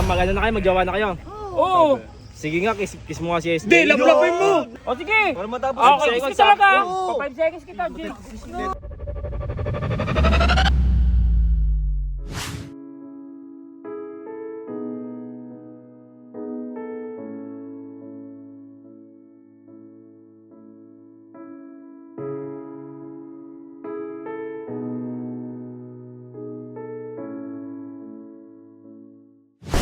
Magano na kayo, magjawa na kayo. Oo. Sige nga, kiss mo nga si SJ. Hindi, laplapin mo. O sige. Para matapos. Okay, seconds, kiss talaga. Oo. 5 seconds kita, G.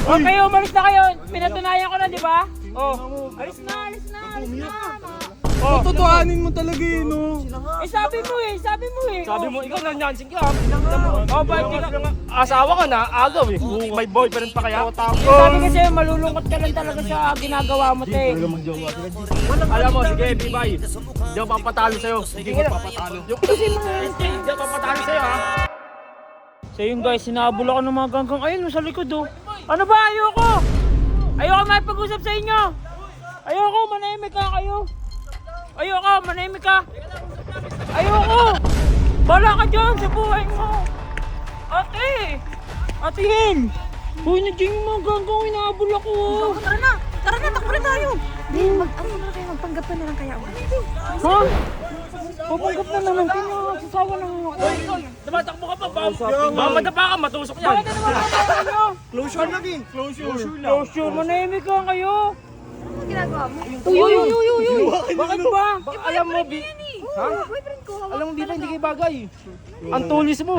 Okay, umalis na kayo. Pinatunayan ko na, di ba? Oh. Alis na. Oh, totohanin mo talaga yun, no? Sabi mo eh. Sabi mo, ikaw na nyansing ka. Oh, bakit ka? Asawa ka na, agaw eh. May boyfriend pa kaya? Sabi kasi malulungkot ka lang talaga sa ginagawa mo, te. Alam mo, sige, Bibay. Hindi ako papatalo sa'yo. Hindi ko papatalo. Hindi ako papatalo sa'yo, ha? So yun guys, sinabol ako ng mga ganggang. Ayun, sa likod oh. Ano ba? Ayoko makipag-usap sa inyo. Ayoko, manahimik ka kayo. Ayoko. Bala ka dyan sa buhay mo. Ate Hen. Hoy, nandiyan yung mga ganggang, inaabol ako. Tara na, takbo na tayo. Magpanggap na lang kaya ako. Ha? Papanggap na naman, sasawa na nga ako. Tumatakbo ka pa, mamadapa ka, matusok yan. Bakit na naman ako nyo? Closure lagi. Closure, manahimik ka kayo. Ano ginagawa mo? Uy. Bakit ba? Alam mo, ha? Boyfriend ko, Alam mo, Bibay, hindi kayo bagay. Ang tulis mo.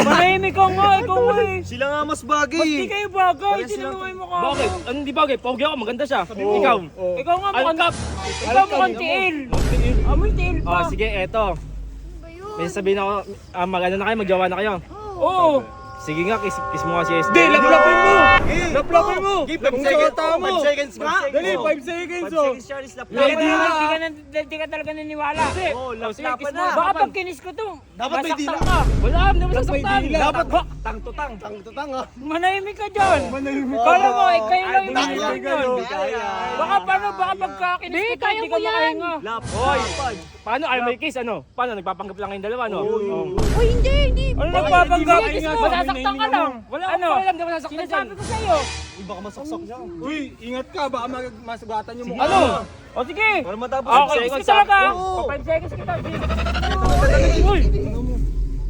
Manahimik ka nga, ikaw eh. Sila nga mas Ba't di bagay. kayo bagay? Sino nga yung mukha mo? Bakit? Ano hindi bagay? Pogi ako, maganda siya. Ikaw. Ikaw nga mukhang Alkap. Ikaw mukhang tiil. Amoy tiil Oh, pa. sige, eto. ba yun? May sabihin ako, magano na kayo, magjawa na kayo. Oo. Sige nga, kiss mo nga si SJ. Hindi, laplapin mo. Laplapin mo. Give Kung salata mo. 5 seconds nga. Dali, 5 seconds, oh. Hindi ka talaga naniniwala. Sige, kiss mo. Baka pag kinis ko to, Dapat may masaktan dila. ka. Wala, hindi mo sasaktan. dila. Dapat ba? Tang to tang. Manahimik ka dyan. Manahimik ka. Kala mo, kayo lang yung Ay, manahimik ganun. yun. Hindi kaya. Baka pagka kinis ko to, hindi ka makahinga. Hoy, paano? Ayaw may kiss, ano? Paano? Nagpapanggap lang kayong dalawa, no? Uy, hindi. Ano nagpapanggap? Hindi mo Masasaktan ka lang. Wala Ano? akong alam, di ba nasasaktan dyan? Sinasabi ko sa'yo. Baka masaksak niya. Uy, ingat ka. Baka masugatan yung mukha. Ano? O sige. Para matapos. Okay, seconds, kiss talaga. Oo. 5 seconds kita. Uy!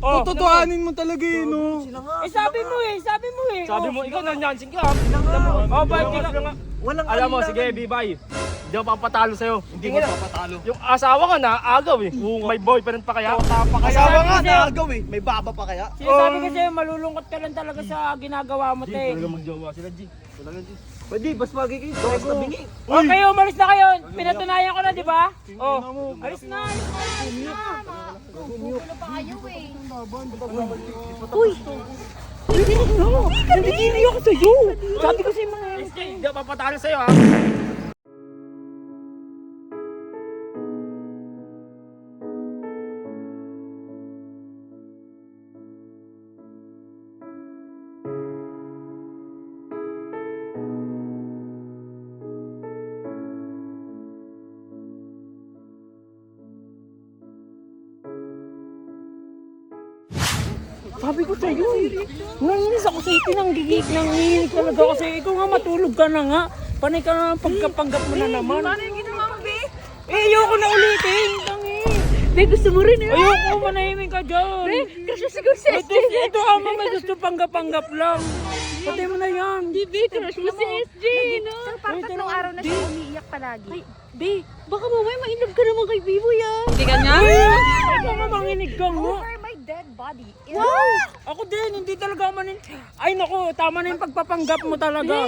Oh, Totohanin mo talaga yun, no? sabi mo eh. Sabi mo, ikaw na nyansing ka. Oh, bakit ka? Alam mo, sige, Bibay. Hindi ako papatalo sa'yo. Hindi ko papatalo. Yung asawa ka na, agaw eh. May boyfriend pa kaya? Asawa nga, Kasi- naagaw eh. May baba pa kaya? Sinasabi kasi malulungkot ka lang talaga sa ginagawa mo, te. magjowa sila, G. Pwede, mas bagay kayo. Mas kabingi. Okay, umalis na kayo. Pinatunayan ko na, di ba? Oh, alis na. Gugulo pa kayo eh. Nandikili ako sa'yo. Sabi ko sa'yo mga SJ, hindi ako papatalo sa'yo, ha? Sabi ko sa'yo nanginis ako sa'yo, nanginig talaga ako sa'yo. Ikaw nga matulog ka na nga. Panay ka na ng pagkapanggap mo na naman. Ano yung ginawa mo, be? Ayoko na ulitin. Tangi. Be, gusto mo rin eh. Ayoko, manahimik ka dyan. Kasi siguro si Ito ama, may gusto panggap-panggap lang. Patay mo na yan. Hindi, be, crush mo si SJ, no? Sir, parang Wait, tatlong araw na siya umiiyak palagi. Ay, Be, baka mamaya mainlove ka naman kay Biboy ah. hindi ka niya? Ikaw nga manginig ka nga. Over my dead body. Ako din, hindi talaga ako manin... Ay naku, tama na yung pagpapanggap mo talaga.